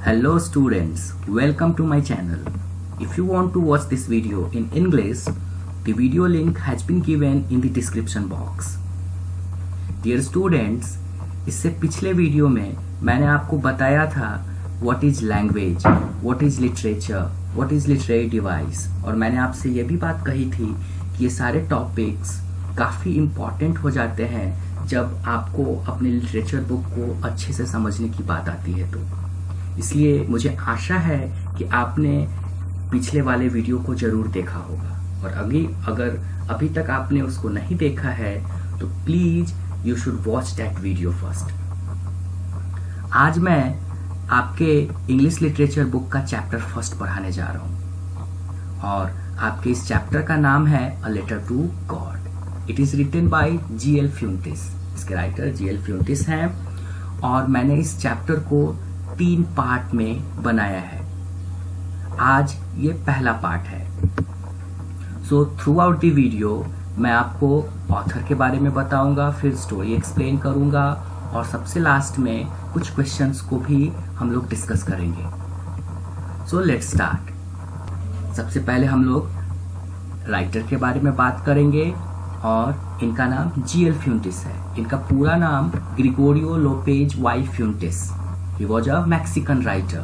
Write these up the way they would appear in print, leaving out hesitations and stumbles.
Hello students, welcome to my channel. If you want to watch this video in English, the video link has been given in the description box. Dear students, इससे पिछले video में मैंने आपको बताया था what is language, what is literature, what is literary device और मैंने आपसे ये भी बात कही थी कि ये सारे टॉपिक्स काफ़ी इम्पॉर्टेंट हो जाते हैं जब आपको अपने लिटरेचर बुक को अच्छे से समझने की बात आती है। तो इसलिए मुझे आशा है कि आपने पिछले वाले वीडियो को जरूर देखा होगा और अगर अभी तक आपने उसको नहीं देखा है तो please you should watch that video first. आज मैं आपके इंग्लिश लिटरेचर बुक का चैप्टर फर्स्ट पढ़ाने जा रहा हूं और आपके इस चैप्टर का नाम है a letter to God. It is written by GL. Fuentes. इसके राइटर जी.एल. फ्यूंटिस हैं और मैंने इस चैप्टर को 3 पार्ट में बनाया है। आज ये पहला पार्ट है। So through out the video मैं आपको ऑथर के बारे में बताऊंगा, फिर स्टोरी एक्सप्लेन करूंगा और सबसे लास्ट में कुछ क्वेश्चंस को भी हम लोग डिस्कस करेंगे। सो लेट्स स्टार्ट। सबसे पहले हम लोग राइटर के बारे में बात करेंगे और इनका नाम जी.एल. फ्यूंटिस है। इनका पूरा नाम Gregorio Lopez y Fuentes. He was a Mexican writer.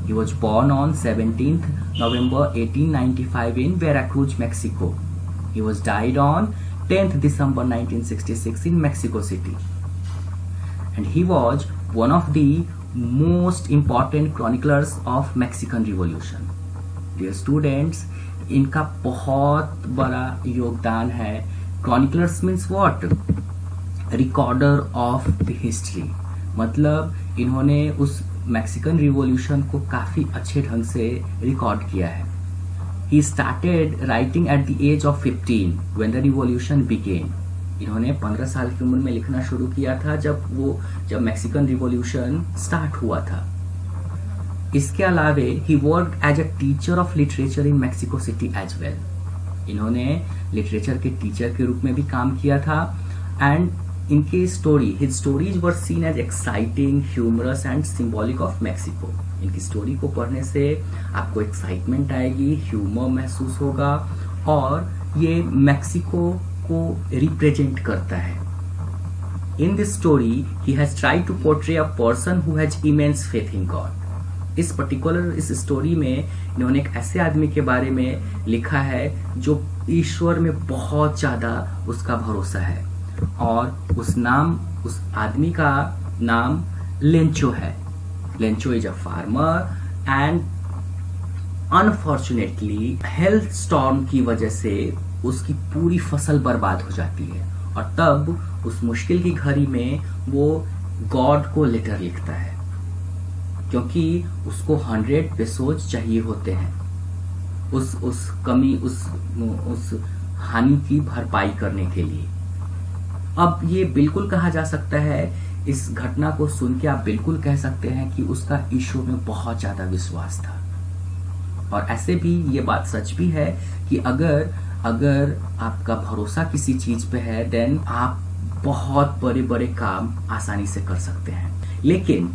He was born on 17th November 1895 in Veracruz, Mexico. He was died on 10th December 1966 in Mexico City. And he was one of the most important chroniclers of Mexican Revolution. Dear students, इनका बहुत बड़ा योगदान है। Chroniclers means what? Recorder of the history. मतलब इन्होंने उस Mexican revolution को काफी अच्छे ढंग से रिकॉर्ड किया है। He started writing at the age of 15 when the revolution began. इन्होंने 15 साल की उम्र में लिखना शुरू किया था जब मैक्सिकन रिवॉल्यूशन स्टार्ट हुआ था। इसके अलावे he worked as a teacher of literature in Mexico City as well. इन्होंने लिटरेचर के टीचर के रूप में भी काम किया था एंड इनकी his stories were seen as exciting, humorous and symbolic of Mexico. इनकी स्टोरी को पढ़ने से आपको एक्साइटमेंट आएगी, ह्यूमर महसूस होगा और ये मैक्सिको को रिप्रेजेंट करता है। In this story, he has tried to portray a person who has immense faith in God. इस स्टोरी में इन्होंने एक ऐसे आदमी के बारे में लिखा है जो ईश्वर में बहुत ज्यादा उसका भरोसा है और उस आदमी का नाम लेंचो है। Lencho is a farmer and unfortunately health storm की वजह से उसकी पूरी फसल बर्बाद हो जाती है और तब उस मुश्किल की घड़ी में वो गॉड को लेटर लिखता है क्योंकि उसको 100 पेसोज चाहिए होते हैं उस हानि की भरपाई करने के लिए। अब ये बिल्कुल कहा जा सकता है, इस घटना को सुन के आप बिल्कुल कह सकते हैं कि उसका ईश्वर में बहुत ज्यादा विश्वास था और ऐसे भी ये बात सच भी है कि अगर आपका भरोसा किसी चीज पे है देन आप बहुत बड़े बड़े काम आसानी से कर सकते हैं। लेकिन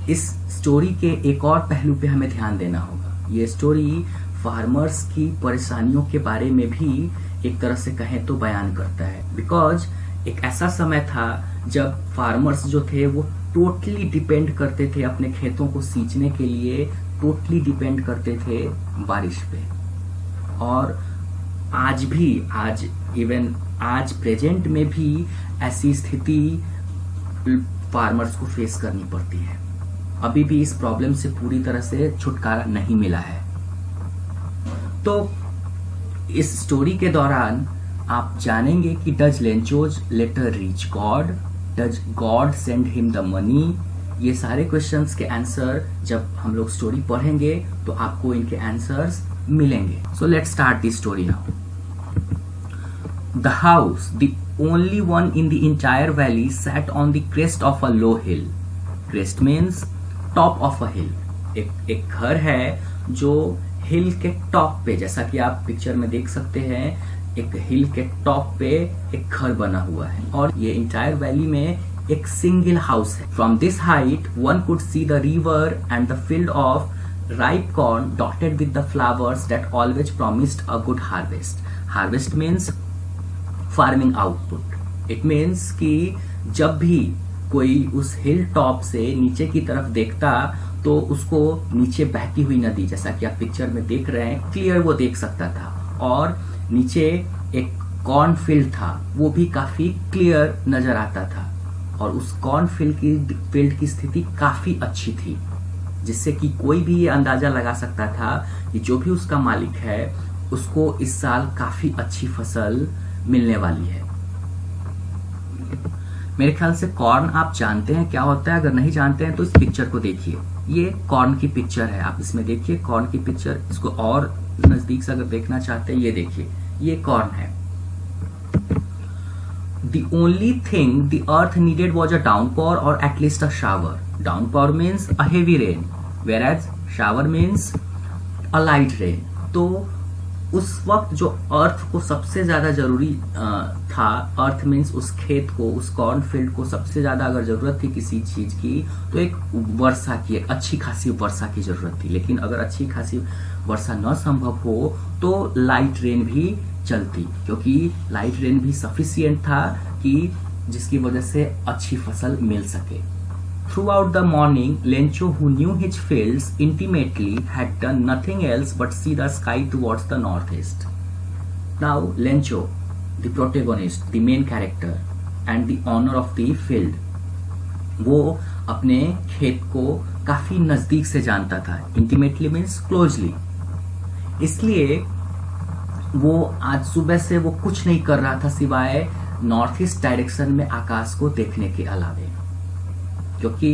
इस स्टोरी के एक और पहलू पे हमें ध्यान देना होगा। ये स्टोरी फार्मर्स की परेशानियों के बारे में भी एक तरह से कहें तो बयान करता है बिकॉज एक ऐसा समय था जब फार्मर्स जो थे वो टोटली डिपेंड करते थे अपने खेतों को सींचने के लिए, टोटली डिपेंड करते थे बारिश पे। और आज प्रेजेंट में भी ऐसी स्थिति फार्मर्स को फेस करनी पड़ती है। अभी भी इस प्रॉब्लम से पूरी तरह से छुटकारा नहीं मिला है। तो इस स्टोरी के दौरान आप जानेंगे कि does Lencho's letter reach God, does God send him the money. ये सारे क्वेश्चंस के आंसर जब हम लोग स्टोरी पढ़ेंगे तो आपको इनके आंसर्स मिलेंगे। So let's start the story now. The house, the only one in the entire valley, sat on the crest of a low hill. Crest means top of a hill. एक घर है जो हिल के टॉप पे, जैसा कि आप पिक्चर में देख सकते हैं, एक हिल के टॉप पे एक घर बना हुआ है और ये इंटायर वैली में एक सिंगल हाउस है। From this height one could see the river and the field of ripe corn dotted with the flowers that always promised a good harvest. Harvest means farming output. It means कि जब भी कोई उस hill top से नीचे की तरफ देखता तो उसको नीचे बहती हुई नदी, जैसा कि आप पिक्चर में देख रहे हैं, क्लियर वो देख सकता था। और नीचे एक कॉर्न फील्ड था, वो भी काफी क्लियर नजर आता था। और उस कॉर्न फील्ड की स्थिति काफी अच्छी थी, जिससे कि कोई भी ये अंदाजा लगा सकता था कि जो भी उसका मालिक है उसको इस साल काफी अच्छी फसल मिलने वाली है। मेरे ख्याल से कॉर्न आप जानते हैं क्या होता है। अगर नहीं जानते हैं तो इस पिक्चर को देखिए, ये कॉर्न की पिक्चर है। आप इसमें देखिए कॉर्न की पिक्चर। इसको और नजदीक से अगर देखना चाहते हैं, ये देखिए, ये कॉर्न है। The only thing the earth needed was a downpour or at least a shower. Downpour means a heavy rain, whereas shower means a light rain. तो उस वक्त जो अर्थ को सबसे ज्यादा जरूरी था, अर्थ मीन्स उस खेत को, उस कॉर्न फील्ड को सबसे ज्यादा अगर जरूरत थी किसी चीज की, तो एक वर्षा की, एक अच्छी खासी वर्षा की जरूरत थी। लेकिन अगर अच्छी खासी वर्षा न संभव हो तो लाइट रेन भी चलती, क्योंकि लाइट रेन भी सफिशिएंट था कि जिसकी वजह से अच्छी फसल मिल सके। Throughout the morning, Lencho, who knew his fields intimately, had done nothing else but see the sky towards the northeast. Now, Lencho, the protagonist, the main character, and the owner of the field, वो अपने खेत को काफी नजदीक से जानता था। Intimately means closely. इसलिए वो आज सुबह से वो कुछ नहीं कर रहा था सिवाय नॉर्थ ईस्ट डायरेक्शन में आकाश को देखने के अलावे, क्योंकि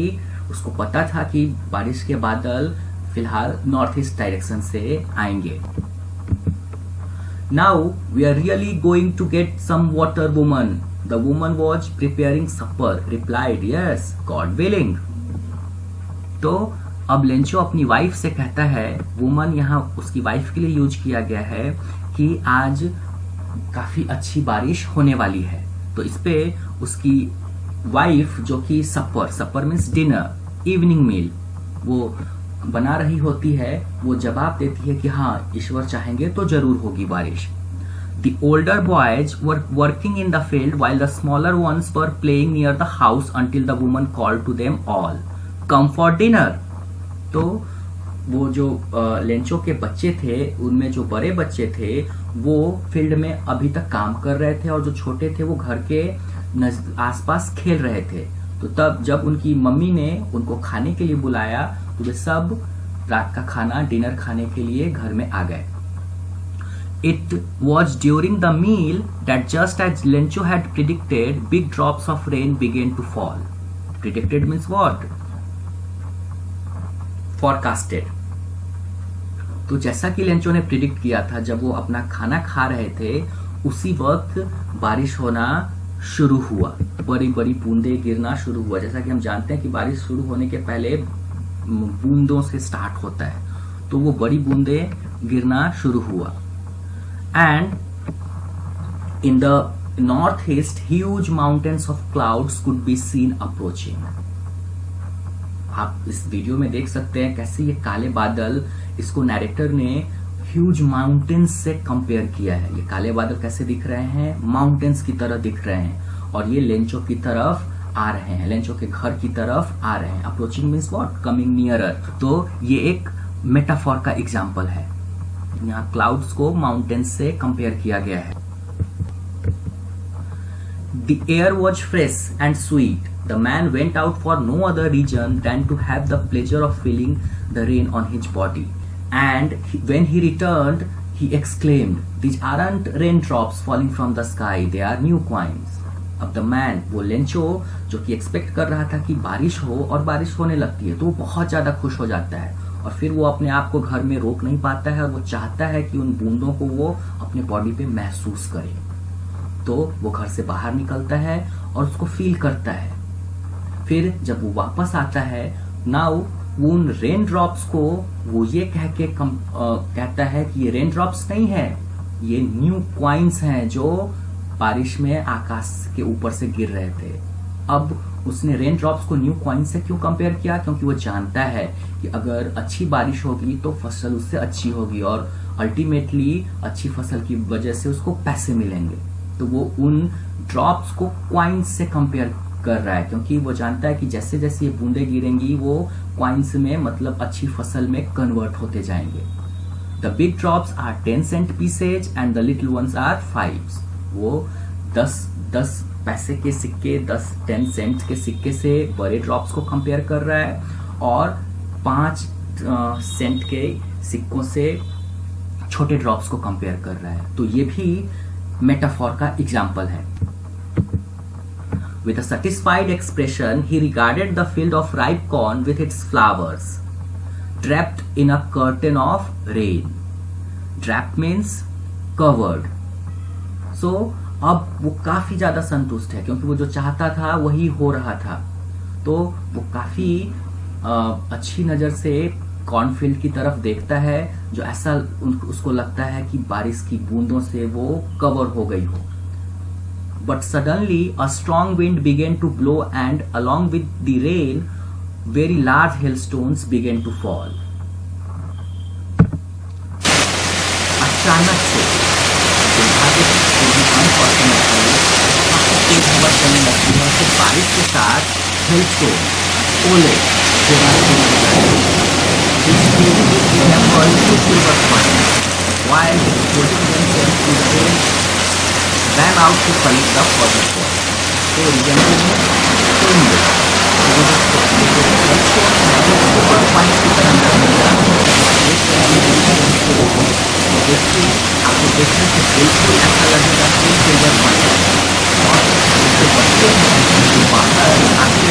उसको पता था कि बारिश के बादल फिलहाल नॉर्थ ईस्ट डायरेक्शन से आएंगे। Now we are really going to get some water woman. The woman was preparing supper, replied yes God willing. तो अब लेंचो अपनी वाइफ से कहता है, वुमन यहाँ उसकी वाइफ के लिए यूज किया गया है कि आज काफी अच्छी बारिश होने वाली है। तो इस पे उसकी वाइफ, जो कि सपर मीन्स डिनर, इवनिंग मील, वो बना रही होती है, वो जवाब देती है कि हाँ, ईश्वर चाहेंगे तो जरूर होगी बारिश। The older boys were working in the field while the smaller ones were playing near the house until the woman called to them all, "Come for dinner." तो वो जो लेंचो के बच्चे थे, उनमें जो बड़े बच्चे थे वो फील्ड में अभी तक काम कर रहे थे, और जो छोटे थे वो घर के आसपास खेल रहे थे। तो तब जब उनकी मम्मी ने उनको खाने के लिए बुलाया तो वे सब रात का खाना, डिनर खाने के लिए घर में आ गए। It was during the meal that, just as Lencho had predicted, big drops of rain began to fall. Predicted means what? Forecasted. तो जैसा कि लेंचो ने प्रिडिक्ट किया था, जब वो अपना खाना खा रहे थे उसी वक्त बारिश होना शुरू हुआ, बड़ी बड़ी बूंदे गिरना शुरू हुआ। जैसा कि हम जानते हैं कि बारिश शुरू होने के पहले बूंदों से स्टार्ट होता है, तो वो बड़ी बूंदे गिरना शुरू हुआ। And in the north east huge mountains of clouds could be seen approaching. आप इस वीडियो में देख सकते हैं कैसे ये काले बादल, इसको नैरेटर ने ह्यूज माउंटेन्स से कंपेयर किया है। ये काले बादल कैसे दिख रहे हैं? माउंटेन्स की तरह दिख रहे हैं, और ये लेंचो की तरफ आ रहे हैं, लेंचो के घर की तरफ आ रहे हैं। Approaching means what? Coming nearer. तो ये एक मेटाफॉर का एग्जाम्पल है। यहाँ क्लाउड्स को माउंटेन्स से कंपेयर किया गया है। The air was fresh and sweet. The man went out for no other reason than to have the pleasure of feeling the rain on his body. And when he returned, he exclaimed, "These aren't raindrops falling from the sky, they are new coins." अब the man, वो Lencho, जो कि expect कर रहा था कि बारिश हो और बारिश होने लगती है, तो वो बहुत ज्यादा खुश हो जाता है, और फिर वो अपने आप को घर में रोक नहीं पाता है, और वो चाहता है कि उन बूंदों को वो अपने बॉडी पे महसूस करे। तो वो घर से बाहर निकलता है और उसको फील करता है। फिर जब वो वापस आता है, नाउ वो उन रेन ड्रॉप्स को वो ये कह के कहता है कि ये रेन ड्रॉप्स नहीं है, ये न्यू क्वाइंस हैं जो बारिश में आकाश के ऊपर से गिर रहे थे। अब उसने रेन ड्रॉप्स को न्यू कॉइन से क्यों कंपेयर किया? क्योंकि वो जानता है कि अगर अच्छी बारिश होगी तो फसल उससे अच्छी होगी और अल्टीमेटली अच्छी फसल की वजह से उसको पैसे मिलेंगे। तो वो उन ड्रॉप्स को कॉइन्स से कंपेयर कर रहा है, क्योंकि वो जानता है कि जैसे जैसे ये बूंदे गिरेंगी वो कॉइन्स में, मतलब अच्छी फसल में कन्वर्ट होते जाएंगे। The big drops are 10 cent pieces and the little ones are 5। वो 10 पैसे के सिक्के, 10 सेंट के सिक्के से बड़े ड्रॉप्स को कंपेयर कर रहा है और 5 सेंट के सिक्कों से छोटे ड्रॉप्स को कंपेयर कर रहा है। तो ये भी मेटाफोर का एग्जाम्पल है। With a satisfied expression, he regarded the field of ripe corn with its flowers, draped in a curtain of rain. Draped means covered. So अब वो काफी ज्यादा संतुष्ट है, क्योंकि वो जो चाहता था वही हो रहा था। तो वो काफी अच्छी नजर से कॉर्नफील्ड की तरफ देखता है, जो ऐसा उसको लगता है कि बारिश की बूंदों से वो कवर हो गई हो। But suddenly a strong wind began to blow and along with the rain, very large hailstones began to fall. अचानक से तेज हवा चलने लगती है, तो बारिश के साथ हेलस्टोन, ओले ran out to collect the further fall. So resemble आपको देखने से बिल्कुल ऐसा लगेगा कि सिल्वर कॉइन और उसके बच्चे हैं बाहर आके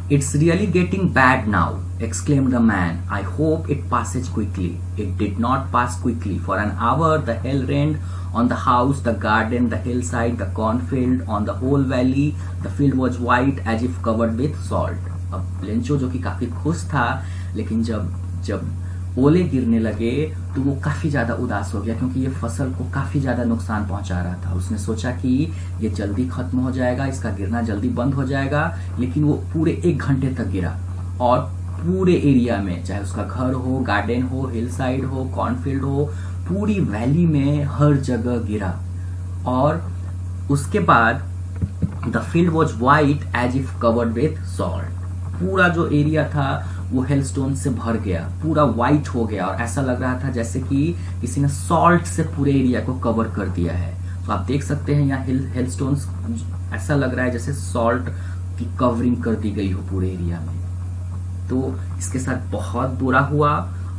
It's really getting bad now, exclaimed the man. I hope it passes quickly. It did not pass quickly. For an hour the hail rained on the house, the garden, the hillside, the cornfield, on the whole valley. The field was white as if covered with salt. अब Lencho जो कि काफी खुश था, लेकिन जब ओले गिरने लगे तो वो काफी ज्यादा उदास हो गया, क्योंकि ये फसल को काफी ज्यादा नुकसान पहुंचा रहा था। उसने सोचा कि ये जल्दी खत्म हो जाएगा, इसका गिरना जल्दी बंद हो जाएगा, लेकिन वो पूरे 1 घंटे तक गिरा और पूरे एरिया में, चाहे उसका घर हो, गार्डन हो, हिल साइड हो, कॉर्नफील्ड हो, पूरी वैली में हर जगह गिरा। और उसके बाद the field was white as if covered with salt. पूरा जो एरिया था वो हेलस्टोन से भर गया, पूरा व्हाइट हो गया और ऐसा लग रहा था जैसे कि किसी ने सॉल्ट से पूरे एरिया को कवर कर दिया है। तो आप देख सकते हैं यहाँ हेलस्टोन्स ऐसा लग रहा है जैसे सॉल्ट की कवरिंग कर दी गई हो पूरे एरिया में। तो इसके साथ बहुत बुरा हुआ।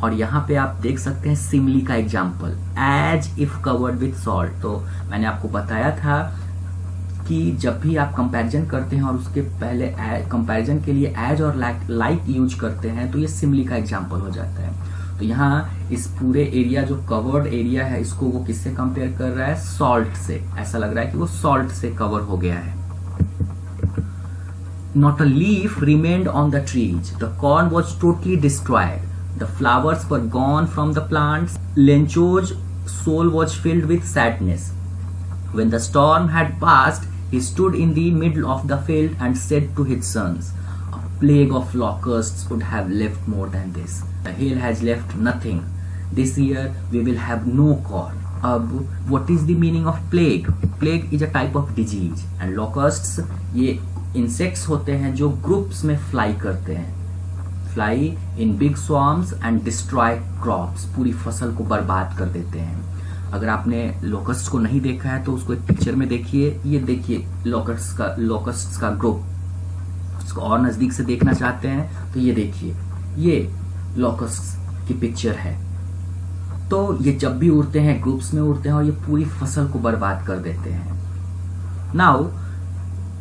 और यहाँ पे आप देख सकते हैं सिमली का example, as if covered with salt. तो मैंने आपको बताया था कि जब भी आप कंपैरिजन करते हैं और उसके पहले कंपैरिजन के लिए एज और लाइक यूज करते हैं तो ये सिमली का एग्जांपल हो जाता है। तो यहाँ इस पूरे एरिया जो कवर्ड एरिया है इसको वो किससे कंपेयर कर रहा है? सॉल्ट से। ऐसा लग रहा है कि वो सॉल्ट से कवर हो गया है। Not a leaf remained on the trees. The corn was totally destroyed. The flowers were gone from the plants. Lencho's soul was filled with sadness. When the storm had passed, he stood in the middle of the field and said to his sons, "A plague of locusts would have left more than this. The hail has left nothing. This year we will have no corn." अब what is the meaning of plague? Plague is a type of disease and locusts ये insects होते हैं जो groups में fly करते हैं, fly in big swarms and destroy crops, पूरी फसल को बर्बाद कर देते हैं। अगर आपने लोकस्ट को नहीं देखा है तो उसको एक पिक्चर में देखिए। ये देखिए लोकस्ट्स का ग्रुप। इसको और नजदीक से देखना चाहते हैं तो ये देखिए, ये लोकस्ट की पिक्चर है। तो ये जब भी उड़ते हैं ग्रुप्स में उड़ते हैं और ये पूरी फसल को बर्बाद कर देते हैं। Now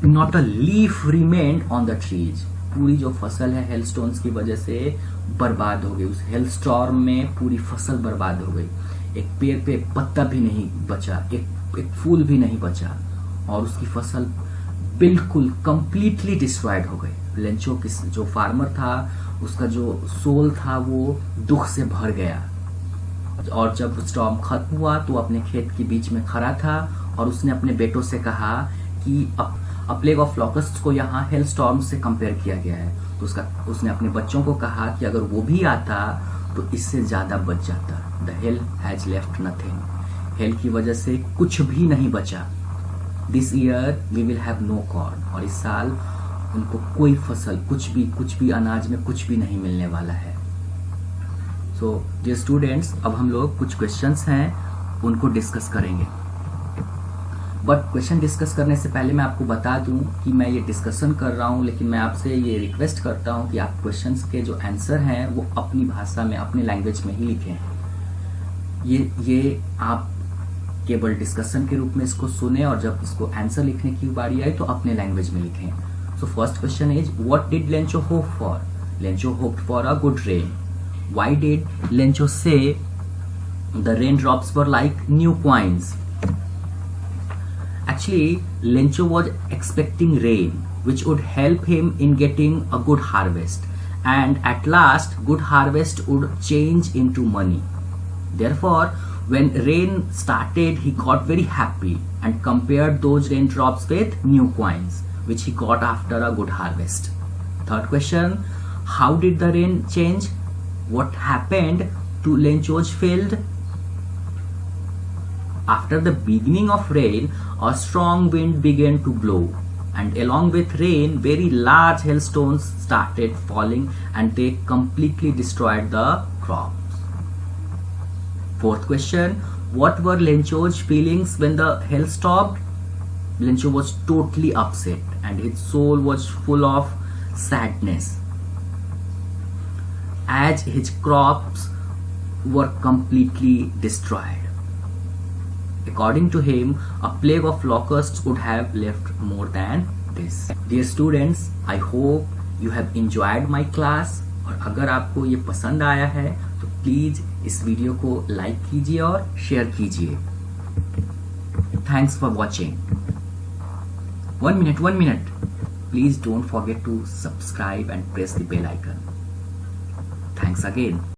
not a leaf remained on the trees. पूरी जो फसल है हेलस्टोन्स की वजह से बर्बाद हो गई। उस हेलस्टॉर्म में पूरी फसल बर्बाद हो गई। एक पेड़ पे पत्ता भी नहीं बचा, एक फूल भी नहीं बचा और उसकी फसल बिल्कुल कंप्लीटली डिस्ट्रॉयड हो गई। लेंचो जो फार्मर था उसका जो सोल था वो दुख से भर गया। और जब स्टॉर्म खत्म हुआ तो अपने खेत के बीच में खड़ा था और उसने अपने बेटों से कहा कि अ प्लेग ऑफ लॉकस्ट्स को यहाँ हेल स्टॉर्म से कंपेयर किया गया है। तो उसने अपने बच्चों को कहा कि अगर वो भी आता तो इससे ज्यादा बच जाता। The hail has left nothing. Hail की वजह से कुछ भी नहीं बचा। This year we will have no corn. और इस साल उनको कोई फसल, कुछ भी अनाज में कुछ भी नहीं मिलने वाला है। सो डियर स्टूडेंट्स, अब हम लोग कुछ क्वेश्चंस हैं उनको डिस्कस करेंगे। बट क्वेश्चन डिस्कस करने से पहले मैं आपको बता दूं कि मैं ये डिस्कशन कर रहा हूं, लेकिन मैं आपसे ये रिक्वेस्ट करता हूं कि आप क्वेश्चंस के जो आंसर हैं वो अपनी भाषा में, अपने लैंग्वेज में ही लिखें। ये आप केवल डिस्कशन के रूप में इसको सुने और जब इसको आंसर लिखने की बारी आए तो अपने लैंग्वेज में लिखें। So first question is, what did Lencho hope for? Lencho hoped for a good rain. Why did Lencho say the raindrops were like new coins? Actually, Lencho was expecting rain, which would help him in getting a good harvest, and at last, good harvest would change into money. Therefore, when rain started, he got very happy and compared those raindrops with new coins, which he got after a good harvest. Third question, how did the rain change? What happened to Lencho's field? After the beginning of rain, a strong wind began to blow, and along with rain, very large hailstones started falling and they completely destroyed the crops. Fourth question, what were Lencho's feelings when the hail stopped? Lencho was totally upset and his soul was full of sadness, as his crops were completely destroyed. According to him, a plague of locusts would have left more than this. Dear students, I hope you have enjoyed my class. और अगर आपको ये पसंद आया है तो please इस video को लाइक कीजिए और शेयर कीजिए। Thanks for watching. One minute. Please don't forget to subscribe and press the bell icon. Thanks again.